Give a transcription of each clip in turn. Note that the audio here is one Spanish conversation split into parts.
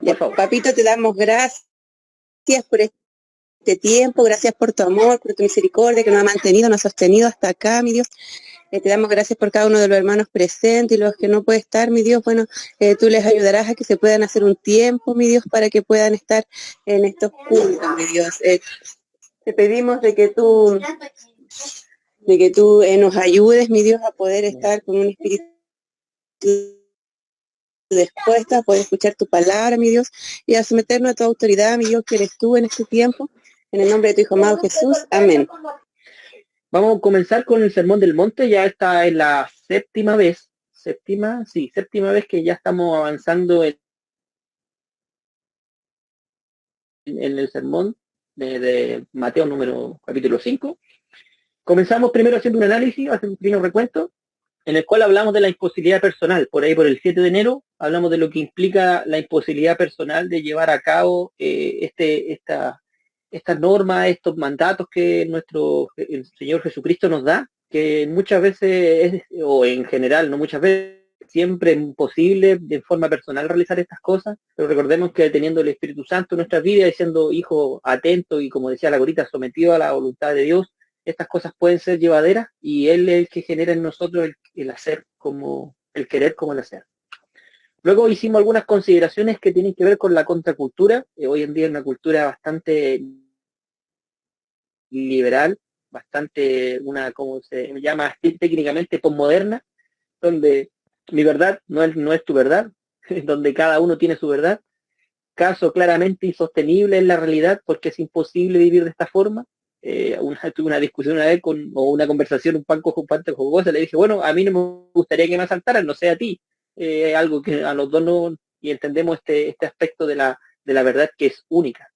por favor. Papito, te damos gracias por este tiempo, gracias por tu amor, por tu misericordia que nos ha mantenido, nos ha sostenido hasta acá, mi Dios. Te damos gracias por cada uno de los hermanos presentes y los que no pueden estar, mi Dios. Bueno, tú les ayudarás a que se puedan hacer un tiempo, mi Dios, para que puedan estar en estos cultos, mi Dios. Te pedimos de que tú nos ayudes, mi Dios, a poder estar con un espíritu dispuesto a poder escuchar tu palabra, mi Dios, y a someternos a tu autoridad, mi Dios, que eres tú en este tiempo. En el nombre de tu Hijo amado Jesús. Amén. Vamos a comenzar con el Sermón del Monte. Ya está en la séptima vez que ya estamos avanzando en el sermón de Mateo capítulo 5. Comenzamos primero haciendo un análisis, haciendo un pequeño recuento, en el cual hablamos de la imposibilidad personal. Por ahí, por el 7 de enero, hablamos de lo que implica la imposibilidad personal de llevar a cabo estas normas, estos mandatos que el Señor Jesucristo nos da, que muchas veces, o en general, no muchas veces, siempre es imposible de forma personal realizar estas cosas, pero recordemos que teniendo el Espíritu Santo en nuestras vidas y siendo hijos atentos y, como decía la Corita, sometidos a la voluntad de Dios, estas cosas pueden ser llevaderas y Él es el que genera en nosotros el hacer como el querer como el hacer. Luego hicimos algunas consideraciones que tienen que ver con la contracultura. Hoy en día es una cultura bastante liberal, bastante como se llama técnicamente posmoderna, donde mi verdad no es tu verdad, donde cada uno tiene su verdad. Caso claramente insostenible en la realidad porque es imposible vivir de esta forma. Tuve una discusión una vez o una conversación un poco jugosa, le dije, bueno, a mí no me gustaría que me asaltaran, no sé a ti, algo que a los dos no, y entendemos este aspecto de la verdad que es única.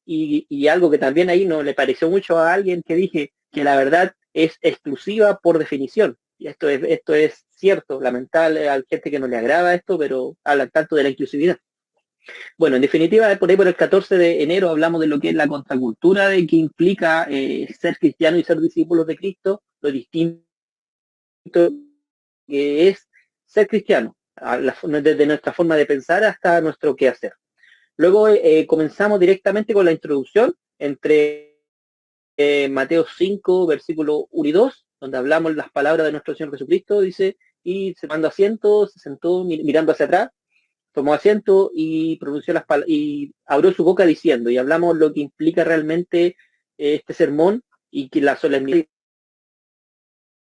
Y algo que también ahí no le pareció mucho a alguien que dije que la verdad es exclusiva por definición. Y esto es cierto, lamentable a la gente que no le agrada esto, pero hablan tanto de la inclusividad. Bueno, en definitiva, por ahí por el 14 de enero hablamos de lo que es la contracultura, de que implica ser cristiano y ser discípulos de Cristo, lo distinto que es ser cristiano, desde nuestra forma de pensar hasta nuestro quehacer. Luego comenzamos directamente con la introducción entre Mateo 5, versículo 1 y 2, donde hablamos las palabras de nuestro Señor Jesucristo, dice, y se mandó asiento, se sentó mirando hacia atrás, tomó asiento y pronunció las palabras y abrió su boca diciendo, y hablamos lo que implica realmente este sermón y que la solemnidad,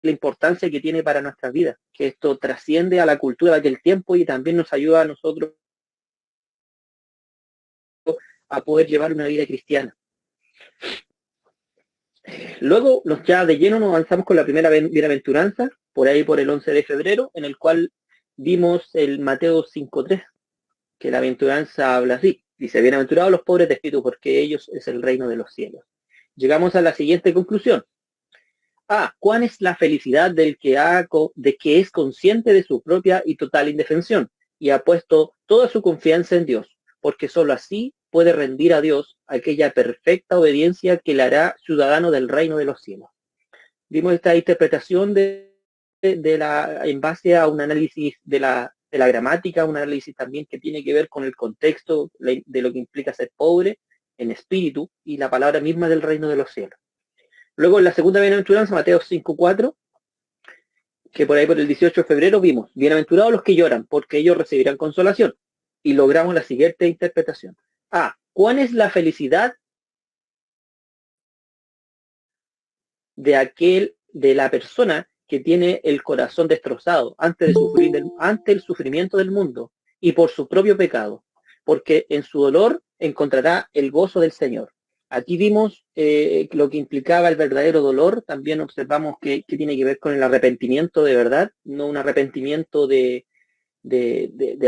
la importancia que tiene para nuestras vidas, que esto trasciende a la cultura de aquel tiempo y también nos ayuda a nosotros a poder llevar una vida cristiana. Luego, ya de lleno nos avanzamos con la primera bienaventuranza, por ahí por el 11 de febrero, en el cual vimos el Mateo 5.3, que la bienaventuranza habla así. Dice, bienaventurados los pobres de espíritu, porque ellos es el reino de los cielos. Llegamos a la siguiente conclusión. ¿Cuál es la felicidad de que es consciente de su propia y total indefensión y ha puesto toda su confianza en Dios? Porque sólo así puede rendir a Dios aquella perfecta obediencia que le hará ciudadano del reino de los cielos. Vimos esta interpretación en base a un análisis de la gramática, un análisis también que tiene que ver con el contexto de lo que implica ser pobre en espíritu y la palabra misma del reino de los cielos. Luego en la segunda bienaventuranza, Mateo 5.4, que por ahí por el 18 de febrero vimos, bienaventurados los que lloran, porque ellos recibirán consolación. Y logramos la siguiente interpretación. ¿Cuál es la felicidad de la persona que tiene el corazón destrozado ante el sufrimiento del mundo y por su propio pecado? Porque en su dolor encontrará el gozo del Señor. Aquí vimos lo que implicaba el verdadero dolor. También observamos que tiene que ver con el arrepentimiento de verdad, no un arrepentimiento de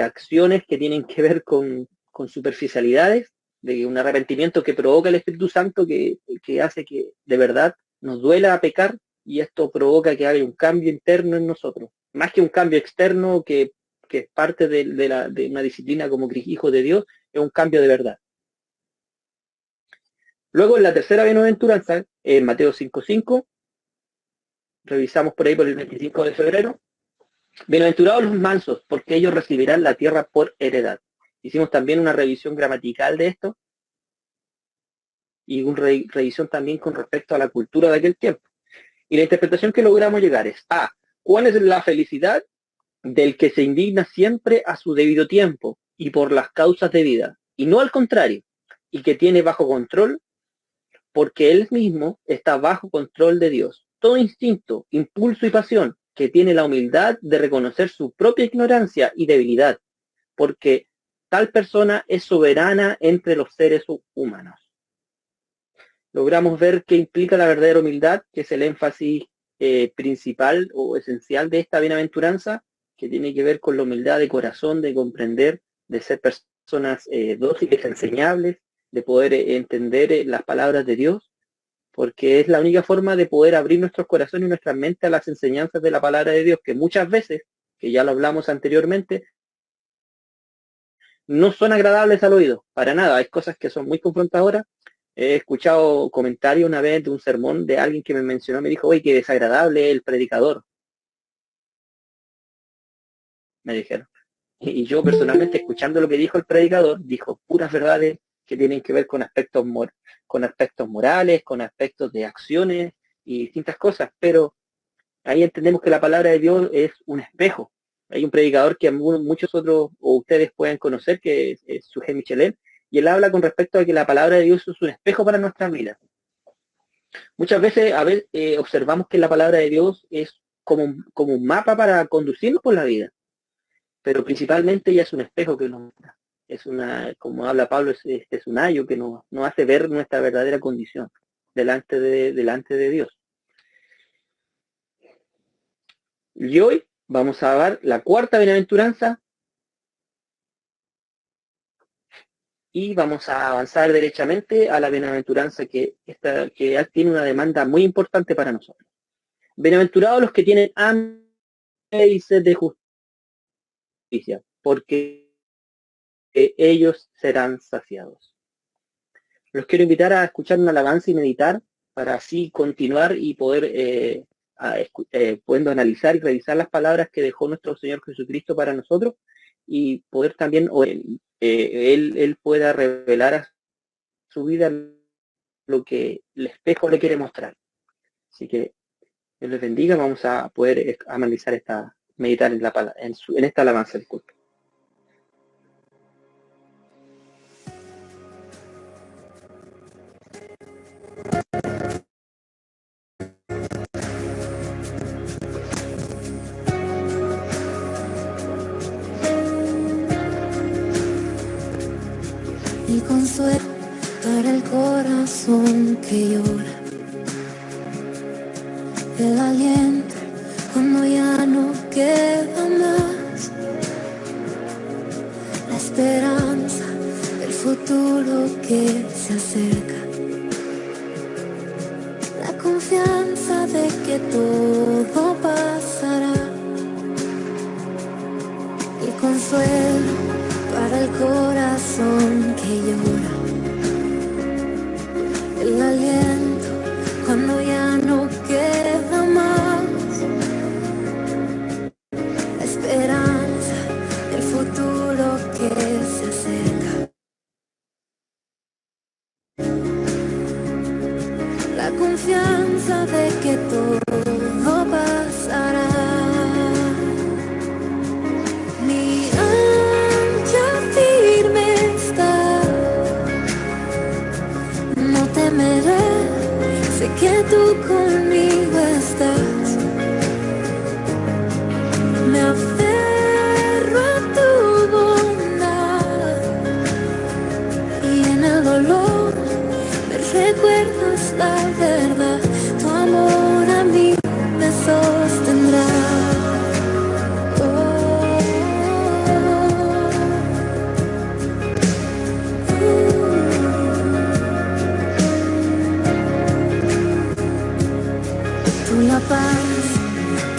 acciones que tienen que ver con superficialidades, de un arrepentimiento que provoca el Espíritu Santo, que hace que de verdad nos duela pecar, y esto provoca que haya un cambio interno en nosotros. Más que un cambio externo que es parte de una disciplina como hijo de Dios, es un cambio de verdad. Luego en la tercera bienaventuranza, en Mateo 5.5, revisamos por ahí por el 25 de febrero, bienaventurados los mansos, porque ellos recibirán la tierra por heredad. Hicimos también una revisión gramatical de esto y una revisión también con respecto a la cultura de aquel tiempo. Y la interpretación que logramos llegar es A. ¿Cuál es la felicidad? Del que se indigna siempre a su debido tiempo y por las causas debidas, y no al contrario, y que tiene bajo control porque él mismo está bajo control de Dios. Todo instinto, impulso y pasión que tiene la humildad de reconocer su propia ignorancia y debilidad, porque tal persona es soberana entre los seres humanos. Logramos ver qué implica la verdadera humildad, que es el énfasis principal o esencial de esta bienaventuranza, que tiene que ver con la humildad de corazón, de comprender, de ser personas dóciles, enseñables, de poder entender las palabras de Dios, porque es la única forma de poder abrir nuestros corazones y nuestras mentes a las enseñanzas de la palabra de Dios, que muchas veces, que ya lo hablamos anteriormente, no son agradables al oído, para nada. Hay cosas que son muy confrontadoras. He escuchado comentarios una vez de un sermón de alguien que me mencionó, me dijo, oye, qué desagradable el predicador. Me dijeron. Y yo personalmente, escuchando lo que dijo el predicador, dijo puras verdades que tienen que ver con aspectos morales, con aspectos de acciones y distintas cosas, pero ahí entendemos que la palabra de Dios es un espejo. Hay un predicador que muchos otros o ustedes pueden conocer, que es Sujé Michelet, y él habla con respecto a que la palabra de Dios es un espejo para nuestras vidas. Muchas veces observamos que la palabra de Dios es como un mapa para conducirnos por la vida, pero principalmente ella es un espejo que nos muestra. Es como habla Pablo, es un ayo que nos hace ver nuestra verdadera condición delante de Dios. Y hoy vamos a ver la cuarta bienaventuranza y vamos a avanzar derechamente a la bienaventuranza que tiene una demanda muy importante para nosotros. Bienaventurados los que tienen hambre y sed de justicia, porque ellos serán saciados. Los quiero invitar a escuchar una alabanza y meditar para así continuar y poder pudiendo analizar y revisar las palabras que dejó nuestro Señor Jesucristo para nosotros y poder también él pueda revelar a su vida lo que el espejo le quiere mostrar. Así que Dios les bendiga. Vamos a poder analizar meditar en esta alabanza, disculpe. Y consuelo para el corazón que llora, el aliento cuando ya no queda más, la esperanza del futuro que se acerca, la confianza de que todo pasará, y consuelo para el corazón que llora, el aliento cuando ya no queda más, la esperanza del futuro que se acerca, la confianza de que todo pasará. Sé que tú conmigo estás, me aferro a tu bondad y en el dolor me recuerdas la verdad, tu amor a mí me sostendrá. La paz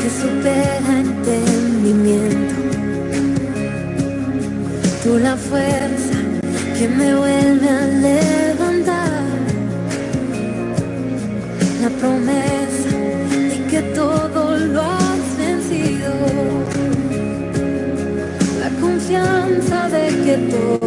que supera entendimiento, tú la fuerza que me vuelve a levantar, la promesa de que todo lo has vencido, la confianza de que todo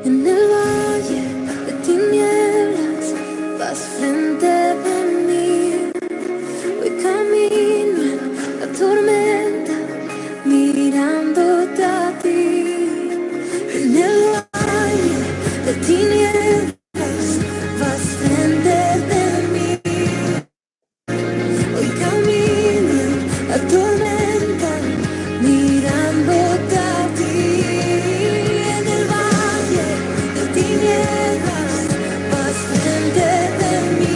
En el valle de tinieblas vas frente de mí. Hoy camino en la tormenta mirándote a ti. En el valle de tinieblas vas frente de mí. Hoy camino en la tormenta mirándote a ti. En el valle de tinieblas vas frente de mí.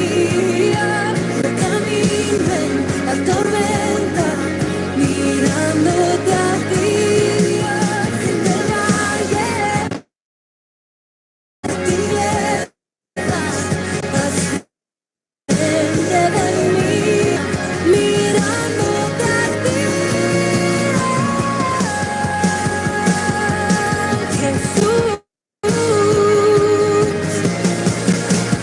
Hoy camino en la tormenta mirándote a ti. En el valle de tinieblas vas frente de mí, mirándote a ti. Jesús,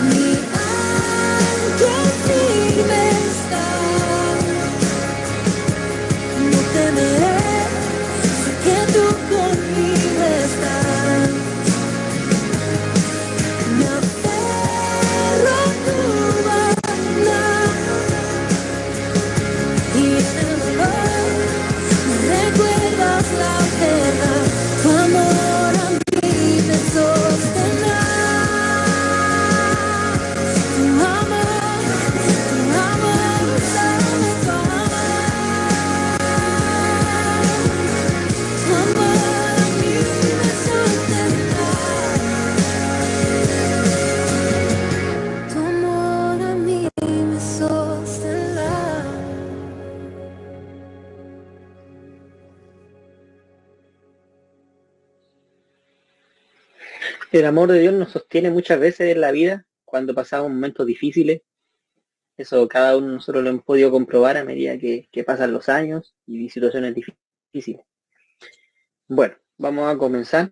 mi ancla firme está. No temeré, sé que tú conmigo estás. Me aferro a tu verdad y en el dolor me recuerdas la verdad. Tu amor a mí me sostendrá. Tu amor, dame tu amor. Tu amor a mí me sostendrá. Tu amor a mí me sostendrá. El amor de Dios nos sostiene muchas veces en la vida cuando pasamos momentos difíciles. Eso cada uno de nosotros lo hemos podido comprobar a medida que pasan los años y situaciones difíciles. Bueno, vamos a comenzar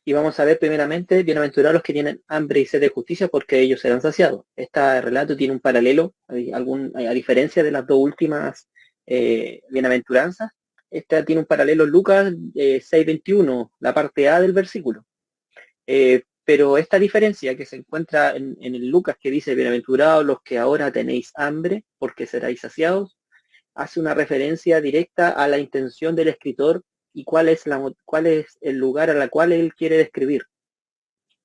y vamos a ver primeramente, bienaventurados los que tienen hambre y sed de justicia, porque ellos serán saciados. Este relato tiene un paralelo, a diferencia de las dos últimas bienaventuranzas. Esta tiene un paralelo en Lucas 6:21, la parte A del versículo. Pero esta diferencia que se encuentra en el Lucas, que dice, bienaventurados los que ahora tenéis hambre, porque seréis saciados, hace una referencia directa a la intención del escritor y cuál es el lugar a la cual él quiere describir.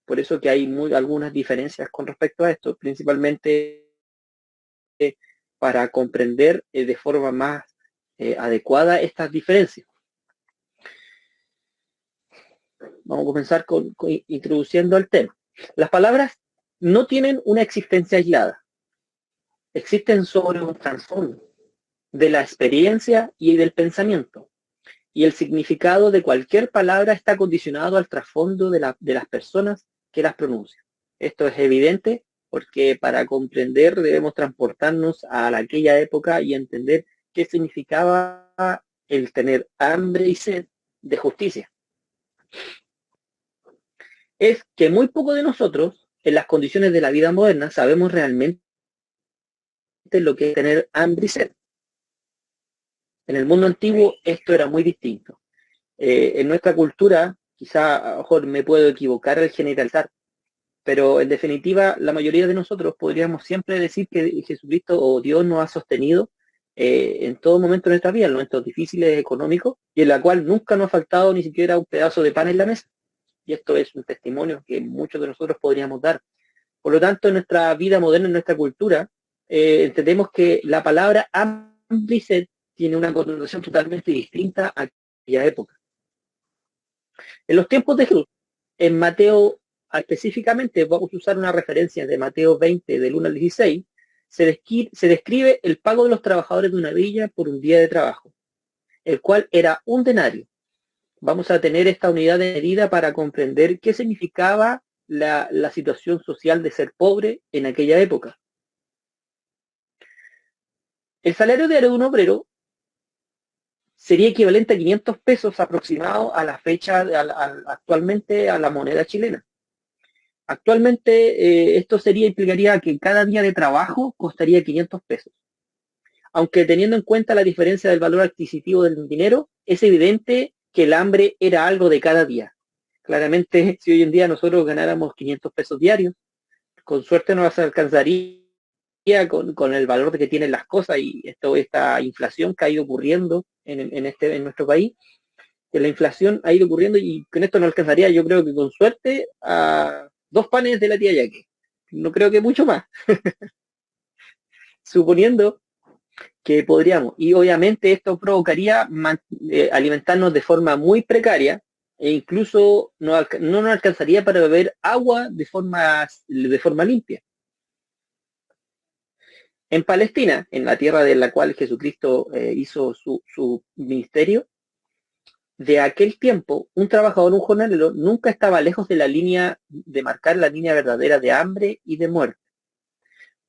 Por eso que hay algunas diferencias con respecto a esto, principalmente para comprender de forma más adecuada estas diferencias. Vamos a comenzar introduciendo el tema. Las palabras no tienen una existencia aislada. Existen sobre un trasfondo de la experiencia y del pensamiento. Y el significado de cualquier palabra está condicionado al trasfondo de las personas que las pronuncian. Esto es evidente porque para comprender debemos transportarnos a aquella época y entender qué significaba el tener hambre y sed de justicia. Es que muy poco de nosotros, en las condiciones de la vida moderna, sabemos realmente lo que es tener hambre y sed. En el mundo antiguo esto era muy distinto. En nuestra cultura, quizá a lo mejor me puedo equivocar al generalizar, pero en definitiva la mayoría de nosotros podríamos siempre decir que Jesucristo o Dios nos ha sostenido en todo momento de nuestra vida, en momentos difíciles económicos, y en la cual nunca nos ha faltado ni siquiera un pedazo de pan en la mesa. Y esto es un testimonio que muchos de nosotros podríamos dar. Por lo tanto, en nuestra vida moderna, en nuestra cultura, entendemos que la palabra hambre y sed tiene una connotación totalmente distinta a aquella época. En los tiempos de Jesús, en Mateo, específicamente, vamos a usar una referencia de Mateo 20, del 1 al 16, se describe el pago de los trabajadores de una villa por un día de trabajo, el cual era un denario. Vamos a tener esta unidad de medida para comprender qué significaba la situación social de ser pobre en aquella época. El salario diario de un obrero sería equivalente a 500 pesos aproximado a la fecha, actualmente a la moneda chilena. Actualmente esto implicaría que cada día de trabajo costaría 500 pesos. Aunque teniendo en cuenta la diferencia del valor adquisitivo del dinero, es evidente que el hambre era algo de cada día. Claramente, si hoy en día nosotros ganáramos 500 pesos diarios, con suerte nos alcanzaría con el valor que tienen las cosas y esta inflación que ha ido ocurriendo en nuestro país, que la inflación ha ido ocurriendo y con esto nos alcanzaría, yo creo que con suerte, a 2 panes de la tía Yaque. No creo que mucho más, suponiendo que podríamos. Y obviamente esto provocaría alimentarnos de forma muy precaria e incluso no nos alcanzaría para beber agua de forma limpia. En Palestina, en la tierra de la cual Jesucristo hizo su ministerio, de aquel tiempo, un trabajador, un jornalero, nunca estaba lejos de la línea, de marcar la línea verdadera de hambre y de muerte,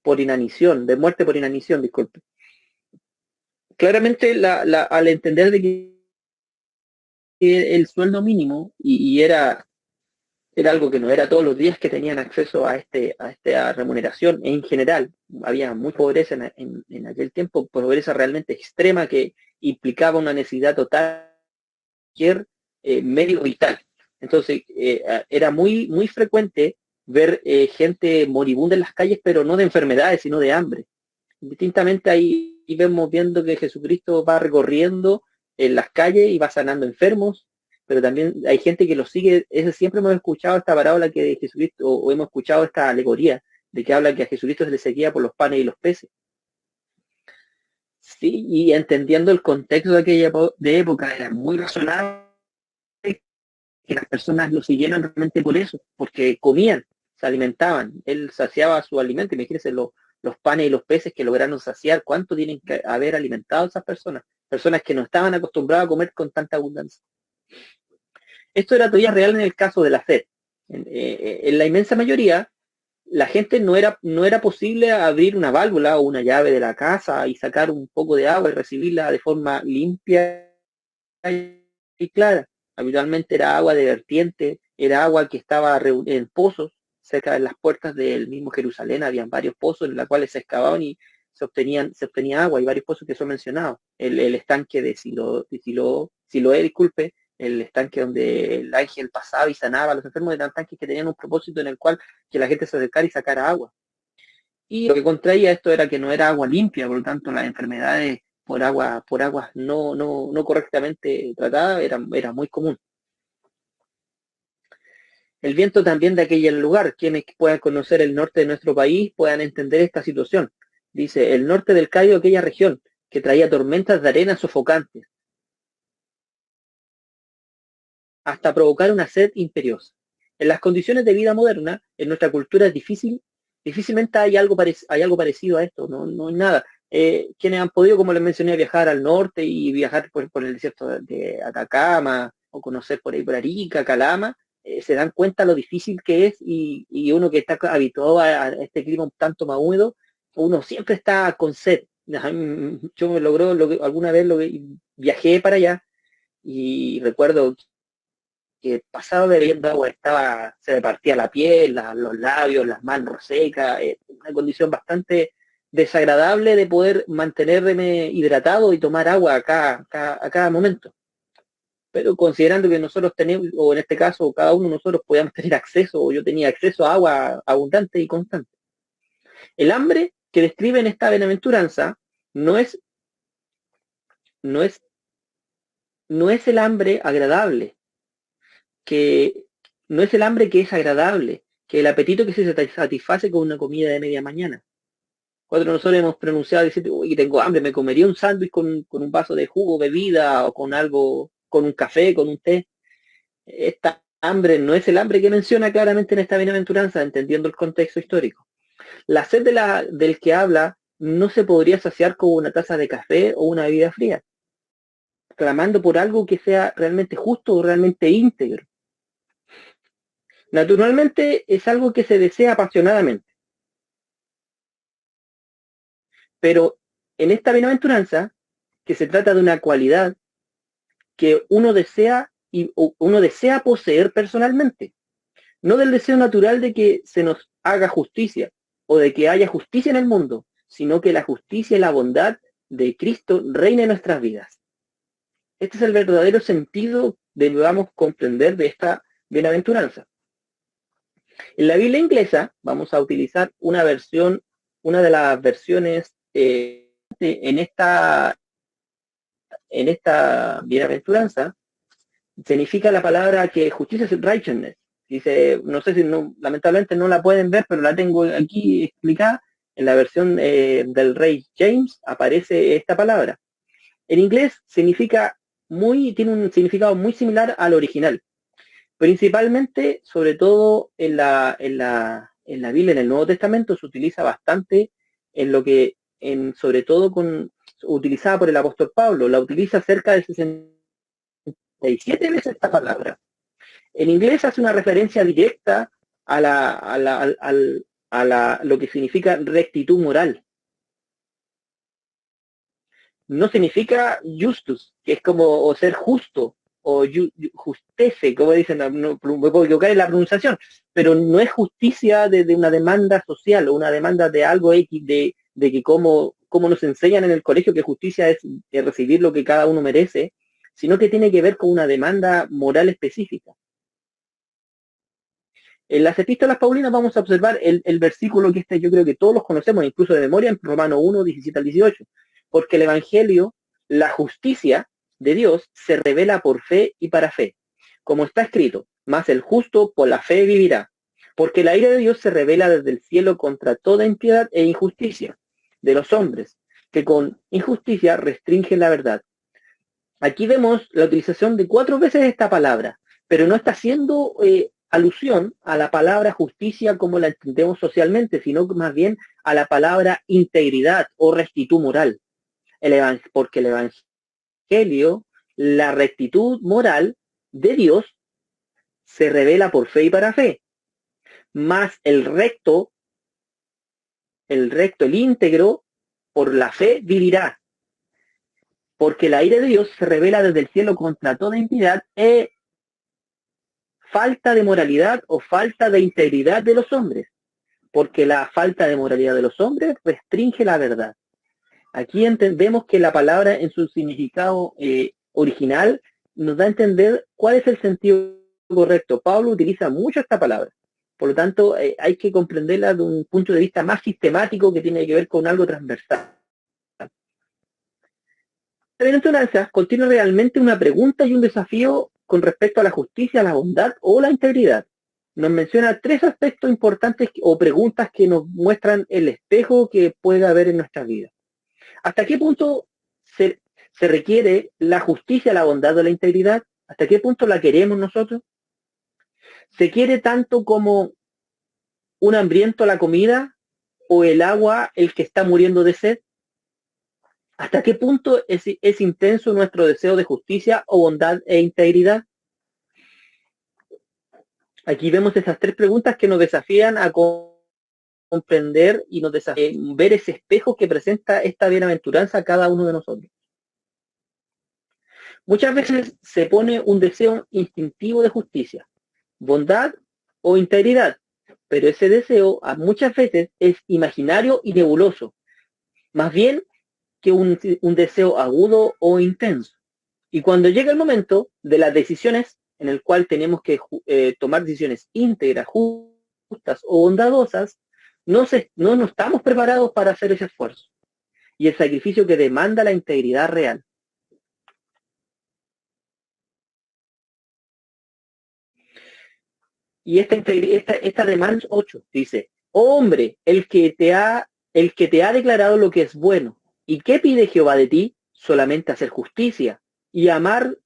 por inanición, de muerte por inanición, disculpe. Claramente, al entender de que el sueldo mínimo, y era algo que no era todos los días que tenían acceso a esta remuneración, en general, había mucha pobreza en aquel tiempo, pobreza realmente extrema que implicaba una necesidad total cualquier medio vital. Entonces, era muy, muy frecuente ver gente moribunda en las calles, pero no de enfermedades, sino de hambre. Distintamente ahí vemos viendo que Jesucristo va recorriendo en las calles y va sanando enfermos, pero también hay gente que lo sigue. Siempre hemos escuchado esta parábola que de Jesucristo, o hemos escuchado esta alegoría de que habla que a Jesucristo se le seguía por los panes y los peces. Sí, y entendiendo el contexto de aquella época, era muy razonable que las personas lo siguieran realmente por eso, porque comían, se alimentaban, él saciaba su alimento. Imagínense los panes y los peces que lograron saciar, cuánto tienen que haber alimentado esas personas que no estaban acostumbradas a comer con tanta abundancia. Esto era todavía real en el caso de la sed. En la inmensa mayoría, la gente no era posible abrir una válvula o una llave de la casa y sacar un poco de agua y recibirla de forma limpia y clara. Habitualmente era agua de vertiente, era agua que estaba en pozos, cerca de las puertas del mismo Jerusalén, habían varios pozos en los cuales se excavaban y se obtenía agua, y varios pozos que son mencionados. El estanque de Siloé, disculpe, el estanque donde el ángel pasaba y sanaba a los enfermos, eran tanques que tenían un propósito en el cual que la gente se acercara y sacara agua. Y lo que contraía esto era que no era agua limpia, por lo tanto las enfermedades por aguas no correctamente tratadas era muy común. El viento también de aquel lugar, quienes puedan conocer el norte de nuestro país puedan entender esta situación. Dice, el norte del Cayo, aquella región, que traía tormentas de arena sofocantes, hasta provocar una sed imperiosa. En las condiciones de vida moderna, en nuestra cultura es difícilmente hay algo parecido a esto, no hay nada. Quienes han podido, como les mencioné, viajar al norte y viajar por el desierto de Atacama, o conocer por ahí por Arica, Calama, se dan cuenta lo difícil que es, y uno que está habituado a este clima un tanto más húmedo, uno siempre está con sed. Yo alguna vez viajé para allá y recuerdo que pasaba bebiendo agua, se me partía la piel, los labios, las manos secas, una condición bastante desagradable de poder mantenerme hidratado y tomar agua a cada momento. Pero considerando que nosotros tenemos, o en este caso cada uno de nosotros podíamos tener acceso, o yo tenía acceso a agua abundante y constante. El hambre que describe en esta bienaventuranza no es el hambre agradable, que no es el hambre que es agradable, que el apetito que se satisface con una comida de media mañana. Cuando nosotros hemos pronunciado decir, uy, tengo hambre, me comería un sándwich con un vaso de jugo, bebida, o con algo, con un café, con un té. Esta hambre no es el hambre que menciona claramente en esta bienaventuranza, entendiendo el contexto histórico. La sed del que habla no se podría saciar con una taza de café o una bebida fría, clamando por algo que sea realmente justo o realmente íntegro. Naturalmente es algo que se desea apasionadamente. Pero en esta bienaventuranza, que se trata de una cualidad que uno desea poseer personalmente, no del deseo natural de que se nos haga justicia o de que haya justicia en el mundo, sino que la justicia y la bondad de Cristo reine en nuestras vidas. Este es el verdadero sentido que debamos comprender de esta bienaventuranza. En la Biblia inglesa vamos a utilizar una de las versiones en esta bienaventuranza. Significa la palabra que justicia es righteousness. Dice, no sé si lamentablemente no la pueden ver, pero la tengo aquí explicada. En la versión del Rey James aparece esta palabra. En inglés tiene un significado muy similar al original. Principalmente, sobre todo en la Biblia, en el Nuevo Testamento, se utiliza bastante sobre todo utilizada por el apóstol Pablo. La utiliza cerca de 67 veces esta palabra. En inglés hace una referencia directa a lo que significa rectitud moral. No significa justus, que es como o ser justo, o justece, como dicen, no, me puedo equivocar en la pronunciación, pero no es justicia de una demanda social o una demanda de algo X, de que como nos enseñan en el colegio que justicia es recibir lo que cada uno merece, sino que tiene que ver con una demanda moral específica. En las epístolas paulinas vamos a observar el versículo que yo creo que todos los conocemos, incluso de memoria, en Romanos 1, 17 al 18. Porque el Evangelio, la justicia de Dios, se revela por fe y para fe. Como está escrito, mas el justo por la fe vivirá. Porque la ira de Dios se revela desde el cielo contra toda impiedad e injusticia de los hombres, que con injusticia restringen la verdad. Aquí vemos la utilización de 4 veces esta palabra, pero no está haciendo alusión a la palabra justicia como la entendemos socialmente, sino más bien a la palabra integridad o rectitud moral. Porque el Evangelio, la rectitud moral de Dios, se revela por fe y para fe. Más el íntegro, por la fe vivirá. Porque la ira de Dios se revela desde el cielo contra toda impiedad e falta de moralidad o falta de integridad de los hombres, porque la falta de moralidad de los hombres restringe la verdad. Aquí entendemos que la palabra en su significado original nos da a entender cuál es el sentido correcto. Pablo utiliza mucho esta palabra, por lo tanto hay que comprenderla de un punto de vista más sistemático que tiene que ver con algo transversal. La bienaventuranza contiene realmente una pregunta y un desafío con respecto a la justicia, la bondad o la integridad. Nos menciona 3 aspectos importantes o preguntas que nos muestran el espejo que puede haber en nuestras vidas. ¿Hasta qué punto se requiere la justicia, la bondad o la integridad? ¿Hasta qué punto la queremos nosotros? ¿Se quiere tanto como un hambriento la comida o el agua el que está muriendo de sed? ¿Hasta qué punto es intenso nuestro deseo de justicia o bondad e integridad? Aquí vemos esas 3 preguntas que nos desafían a comprender y nos desafían a ver ese espejo que presenta esta bienaventuranza a cada uno de nosotros. Muchas veces se pone un deseo instintivo de justicia, bondad o integridad, pero ese deseo muchas veces es imaginario y nebuloso, más bien que un deseo agudo o intenso. Y cuando llega el momento de las decisiones, en el cual tenemos que tomar decisiones íntegras, justas o bondadosas, no estamos preparados para hacer ese esfuerzo y el sacrificio que demanda la integridad real. Y esta demanda 8 dice: oh hombre, el que te ha declarado lo que es bueno. ¿Y qué pide Jehová de ti? Solamente hacer justicia y amar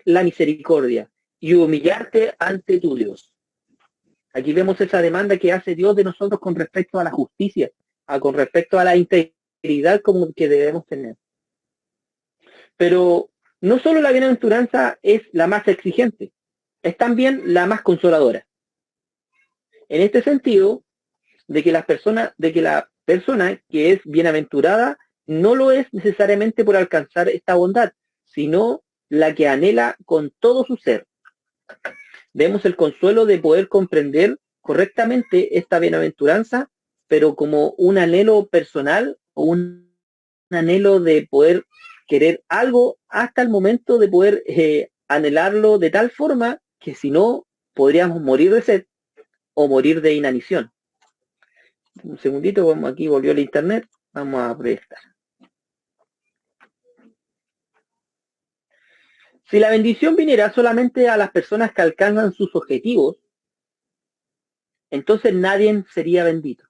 la misericordia y humillarte ante tu Dios. Aquí vemos esa demanda que hace Dios de nosotros con respecto a la justicia, con respecto a la integridad como que debemos tener. Pero no solo la bienaventuranza es la más exigente, es también la más consoladora. En este sentido, de que la persona que es bienaventurada no lo es necesariamente por alcanzar esta bondad, sino la que anhela con todo su ser. Vemos el consuelo de poder comprender correctamente esta bienaventuranza, pero como un anhelo personal o un anhelo de poder querer algo hasta el momento de poder anhelarlo de tal forma que si no, podríamos morir de sed o morir de inanición. Un segundito, vamos, aquí volvió el internet, vamos a proyectar. Si la bendición viniera solamente a las personas que alcanzan sus objetivos, entonces nadie sería bendito.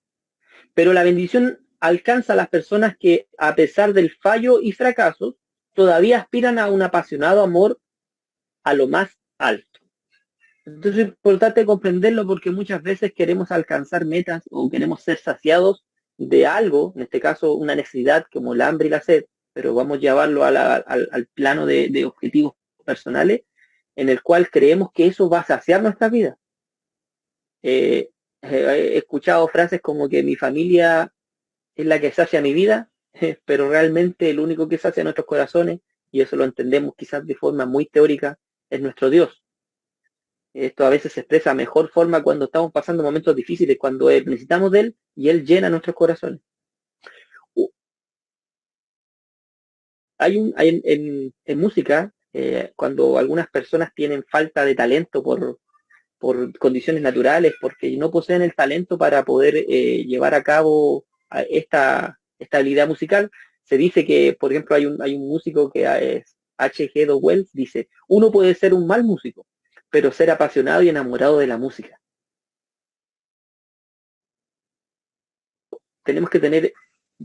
Pero la bendición alcanza a las personas que, a pesar del fallo y fracasos, todavía aspiran a un apasionado amor a lo más alto. Entonces es importante comprenderlo porque muchas veces queremos alcanzar metas o queremos ser saciados de algo, en este caso una necesidad como el hambre y la sed, pero vamos a llevarlo al plano de objetivos personales, en el cual creemos que eso va a saciar nuestra vida. He escuchado frases como que mi familia es la que sacia mi vida, pero realmente el único que sacia nuestros corazones, y eso lo entendemos quizás de forma muy teórica, es nuestro Dios. Esto a veces se expresa de mejor forma cuando estamos pasando momentos difíciles, cuando necesitamos de Él y Él llena nuestros corazones. Hay en música, cuando algunas personas tienen falta de talento por condiciones naturales, porque no poseen el talento para poder llevar a cabo esta habilidad musical, se dice que, por ejemplo, hay un músico que es H.G. Wells, dice, uno puede ser un mal músico, pero ser apasionado y enamorado de la música. Tenemos que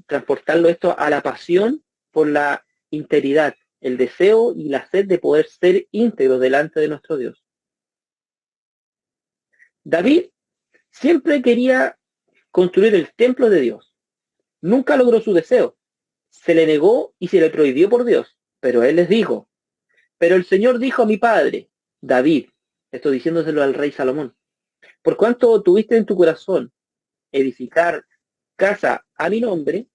transportarlo esto a la pasión por la integridad, el deseo y la sed de poder ser íntegros delante de nuestro Dios. David siempre quería construir el templo de Dios. Nunca logró su deseo. Se le negó y se le prohibió por Dios. Pero él les dijo, pero el Señor dijo a mi padre, David, esto diciéndoselo al rey Salomón, por cuanto tuviste en tu corazón edificar casa a mi nombre,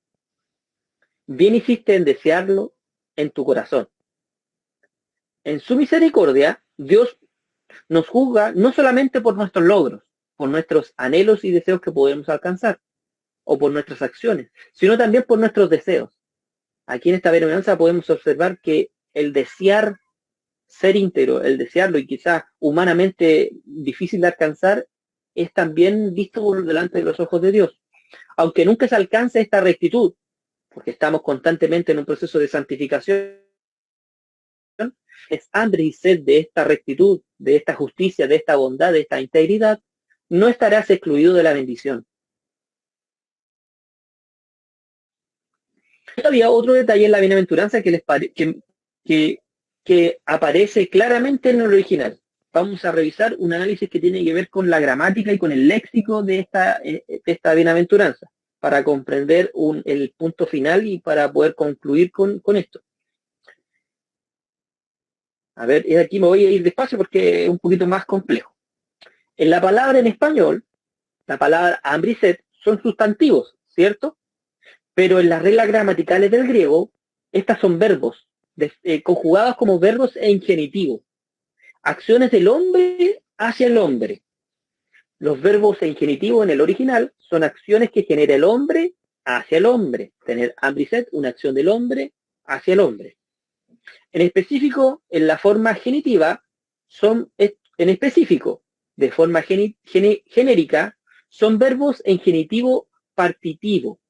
bien hiciste en desearlo en tu corazón. En su misericordia, Dios nos juzga no solamente por nuestros logros, por nuestros anhelos y deseos que podemos alcanzar, o por nuestras acciones, sino también por nuestros deseos. Aquí en esta bienaventuranza podemos observar que el desear ser íntegro, el desearlo y quizás humanamente difícil de alcanzar, es también visto por delante de los ojos de Dios. Aunque nunca se alcance esta rectitud, porque estamos constantemente en un proceso de santificación, es hambre y sed de esta rectitud, de esta justicia, de esta bondad, de esta integridad, no estarás excluido de la bendición. Había otro detalle en la bienaventuranza que aparece claramente en el original. Vamos a revisar un análisis que tiene que ver con la gramática y con el léxico de esta bienaventuranza, para comprender el punto final y para poder concluir con esto. A ver, y aquí me voy a ir despacio porque es un poquito más complejo. En la palabra en español, la palabra hambre y sed son sustantivos, ¿cierto? Pero en las reglas gramaticales del griego, estas son verbos, conjugados como verbos en genitivo. Acciones del hombre hacia el hombre. Los verbos en genitivo en el original son acciones que genera el hombre hacia el hombre. Tener hambre y sed, una acción del hombre hacia el hombre. En específico, en la forma genitiva, en específico, de forma genérica, son verbos en genitivo partitivo.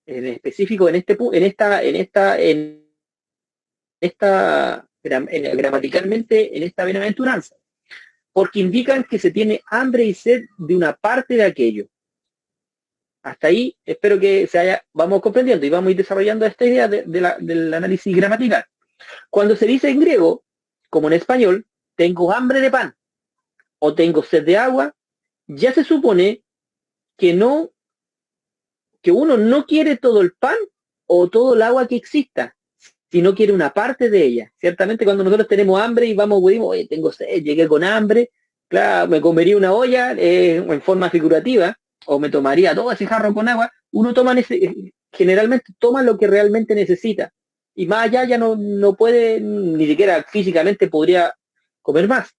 En específico, gramaticalmente en esta bienaventuranza, porque indican que se tiene hambre y sed de una parte de aquello. Hasta ahí espero que vamos comprendiendo y vamos a ir desarrollando esta idea del análisis gramatical. Cuando se dice en griego, como en español, tengo hambre de pan o tengo sed de agua, ya se supone que uno no quiere todo el pan o todo el agua que exista, sino quiere una parte de ella. Ciertamente cuando nosotros tenemos hambre y decimos, oye, tengo sed, llegué con hambre, claro, me comería una olla en forma figurativa, o me tomaría todo ese jarro con agua, uno generalmente toma lo que realmente necesita, y más allá ya no puede, ni siquiera físicamente podría comer más.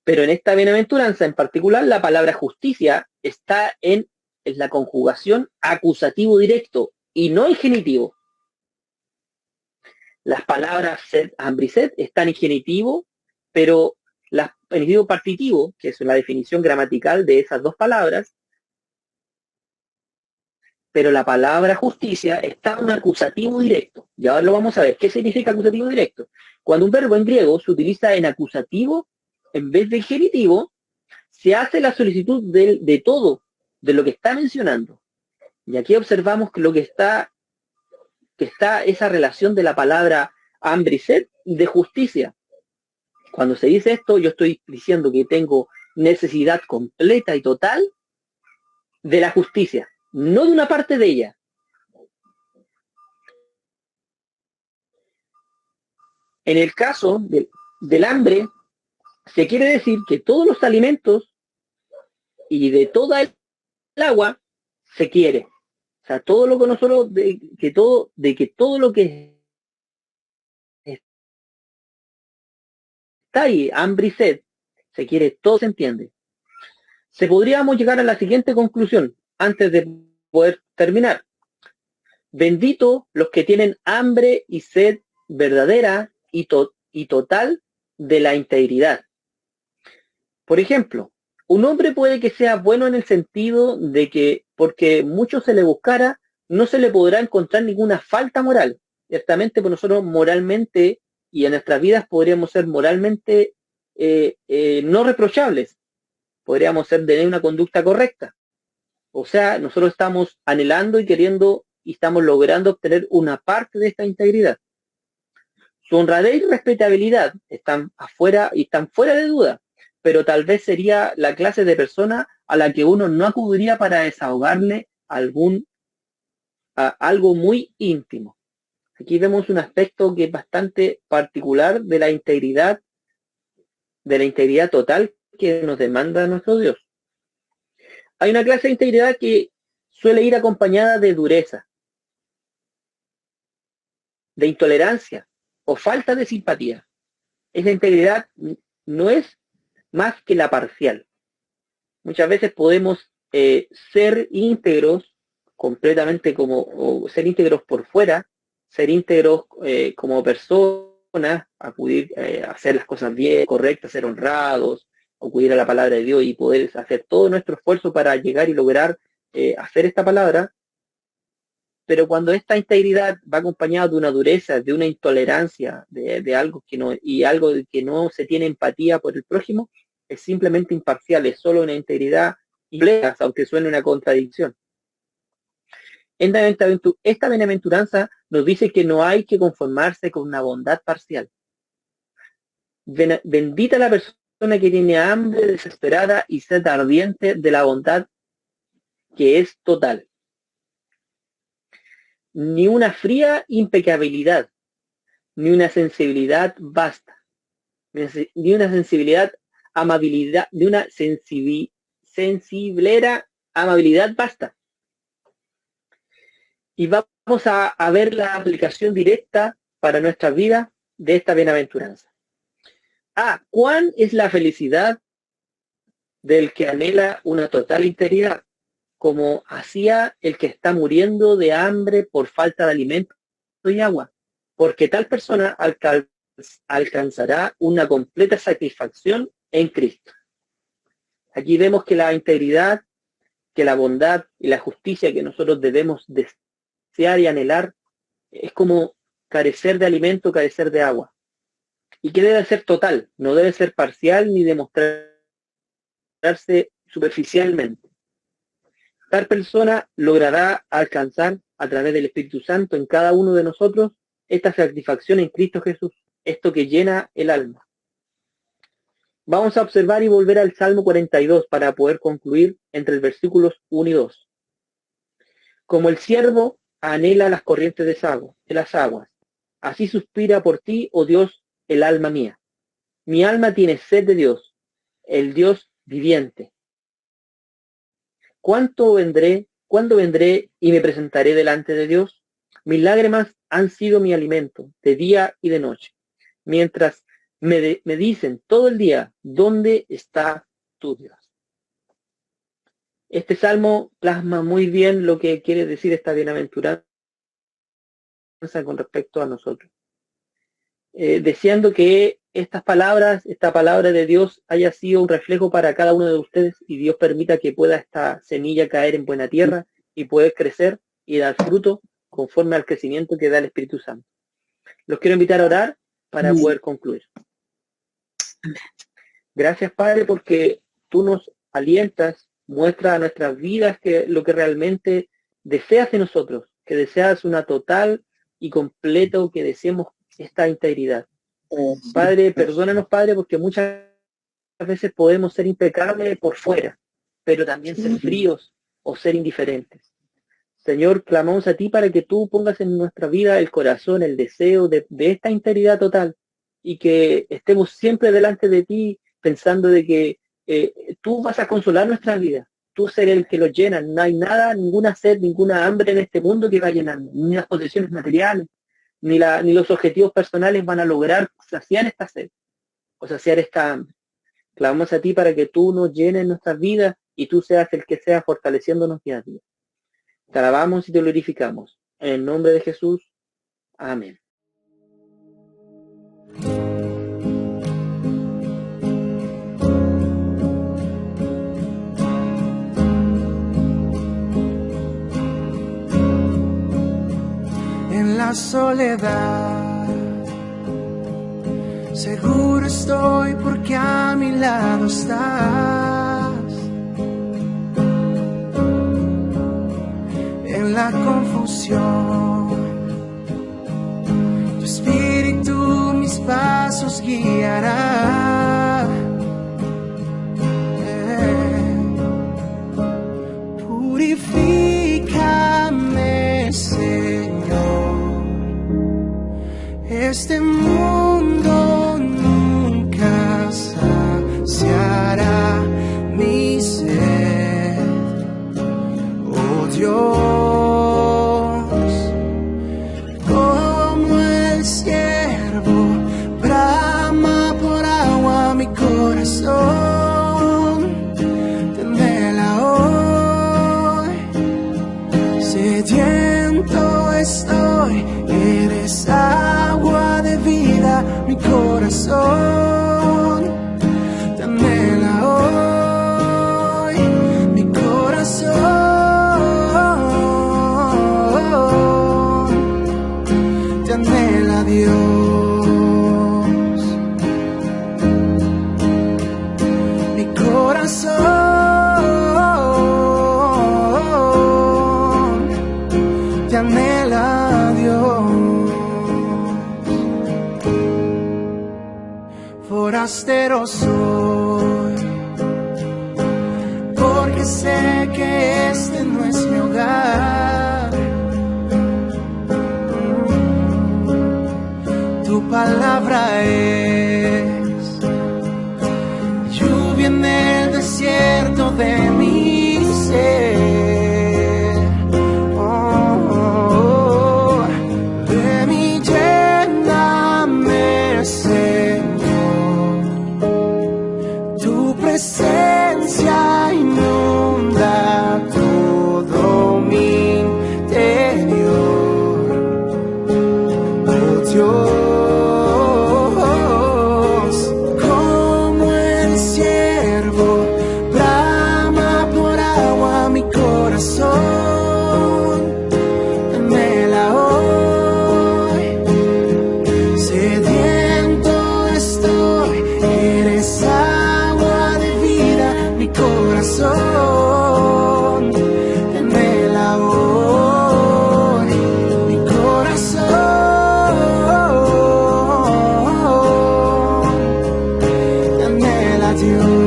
Pero en esta bienaventuranza en particular, la palabra justicia está en la conjugación acusativo directo y no en genitivo. Las palabras sed, hambre y sed están en genitivo, pero el infinido partitivo, que es la definición gramatical de esas dos palabras, pero la palabra justicia está en un acusativo directo. Y ahora lo vamos a ver. ¿Qué significa acusativo directo? Cuando un verbo en griego se utiliza en acusativo, en vez de genitivo, se hace la solicitud de todo, de lo que está mencionando. Y aquí observamos que lo que está esa relación de la palabra hambre y sed de justicia. Cuando se dice esto, yo estoy diciendo que tengo necesidad completa y total de la justicia, no de una parte de ella. En el caso del hambre, se quiere decir que todos los alimentos y de toda el agua se quiere. O sea, todo lo que nosotros, de que todo lo que está ahí, hambre y sed, se quiere, todo se entiende. Podríamos llegar a la siguiente conclusión, antes de poder terminar. Bendito los que tienen hambre y sed verdadera y total de la integridad. Por ejemplo, un hombre puede que sea bueno en el sentido de que, porque mucho se le buscara, no se le podrá encontrar ninguna falta moral. Ciertamente, pues nosotros moralmente y en nuestras vidas podríamos ser moralmente no reprochables. Podríamos ser de una conducta correcta. O sea, nosotros estamos anhelando y queriendo y estamos logrando obtener una parte de esta integridad. Su honradez y respetabilidad están afuera y están fuera de duda, pero tal vez sería la clase de persona a la que uno no acudiría para desahogarle algo muy íntimo. Aquí vemos un aspecto que es bastante particular de la integridad total que nos demanda nuestro Dios. Hay una clase de integridad que suele ir acompañada de dureza, de intolerancia o falta de simpatía. Esa integridad no es más que la parcial. Muchas veces podemos ser íntegros completamente o ser íntegros por fuera, ser íntegros como personas, acudir a hacer las cosas bien, correctas, ser honrados, acudir a la palabra de Dios y poder hacer todo nuestro esfuerzo para llegar y lograr hacer esta palabra. Pero cuando esta integridad va acompañada de una dureza, de una intolerancia, de algo que no, y algo de que no se tiene empatía por el prójimo, es simplemente imparcial, es solo una integridad plena, aunque suene una contradicción. Esta bienaventuranza nos dice que no hay que conformarse con una bondad parcial. Bendita la persona que tiene hambre desesperada y sed ardiente de la bondad que es total. Ni una fría impecabilidad, ni una sensibilidad basta, ni una sensibilidad, amabilidad, ni una sensiblera amabilidad basta. Y vamos a ver la aplicación directa para nuestra vida de esta bienaventuranza. ¿Cuán es la felicidad del que anhela una total integridad, como hacía el que está muriendo de hambre por falta de alimento y agua? Porque tal persona alcanzará una completa satisfacción en Cristo. Aquí vemos que la integridad, que la bondad y la justicia que nosotros debemos desear y anhelar es como carecer de alimento, carecer de agua. Y que debe ser total, no debe ser parcial ni demostrarse superficialmente. Tal persona logrará alcanzar a través del Espíritu Santo en cada uno de nosotros esta satisfacción en Cristo Jesús, esto que llena el alma. Vamos a observar y volver al Salmo 42 para poder concluir entre los versículos 1 y 2. Como el ciervo anhela las corrientes de las aguas, así suspira por ti, oh Dios, el alma mía. Mi alma tiene sed de Dios, el Dios viviente. ¿Cuándo vendré y me presentaré delante de Dios? Mis lágrimas han sido mi alimento, de día y de noche, mientras me dicen todo el día, ¿dónde está tu Dios? Este salmo plasma muy bien lo que quiere decir esta bienaventuranza con respecto a nosotros. Deseando que esta palabra de Dios haya sido un reflejo para cada uno de ustedes y Dios permita que pueda esta semilla caer en buena tierra y poder crecer y dar fruto conforme al crecimiento que da el Espíritu Santo. Los quiero invitar a orar para Amén. poder concluir. Gracias, Padre, porque tú nos alientas, muestras a nuestras vidas que lo que realmente deseas de nosotros, que deseas una total y completo, que deseemos esta integridad. Padre, perdónanos, Padre, porque muchas veces podemos ser impecables por fuera, pero también ser fríos o ser indiferentes. Señor, clamamos a ti para que tú pongas en nuestra vida el corazón, el deseo de esta integridad total y que estemos siempre delante de ti pensando de que tú vas a consolar nuestras vidas. Tú ser el que los llena. No hay nada, ninguna sed, ninguna hambre en este mundo que va a llenar, ni las posesiones materiales, ni los objetivos personales van a lograr saciar esta sed o saciar esta hambre. Clamamos a ti para que tú nos llenes nuestras vidas y tú seas el que sea fortaleciéndonos día a día. Te alabamos y te glorificamos. En el nombre de Jesús. Amén. En la soledad, seguro estoy porque a mi lado estás. En la confusión, tu espíritu mis pasos guiará. Purifícame, Señor. Este mundo nunca saciará mi sed. Oh Dios, como el siervo brama por agua mi corazón, tenela hoy. Sediento estoy, eres agua de vida, mi corazón, tenela hoy, mi corazón. Dios, mi corazón te anhela, Dios. Forastero soy, porque sé que este no es mi hogar. Tu palabra es lluvia en el desierto de mi ser. Oh, de mi lléname, Señor. Tu presencia inunda todo mi interior. Oh, Dios. Anhela hoy, sediento estoy, eres agua de vida, mi corazón, anhela hoy, mi corazón, anhela Dios.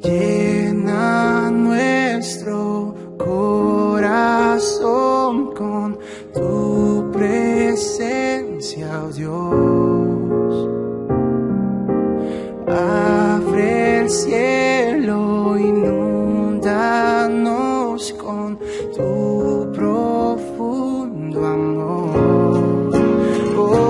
Llena nuestro corazón con tu presencia, oh Dios. Abre el cielo, inúndanos con tu profundo amor. Oh,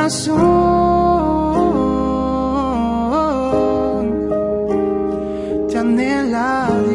corazón te ha anhelado.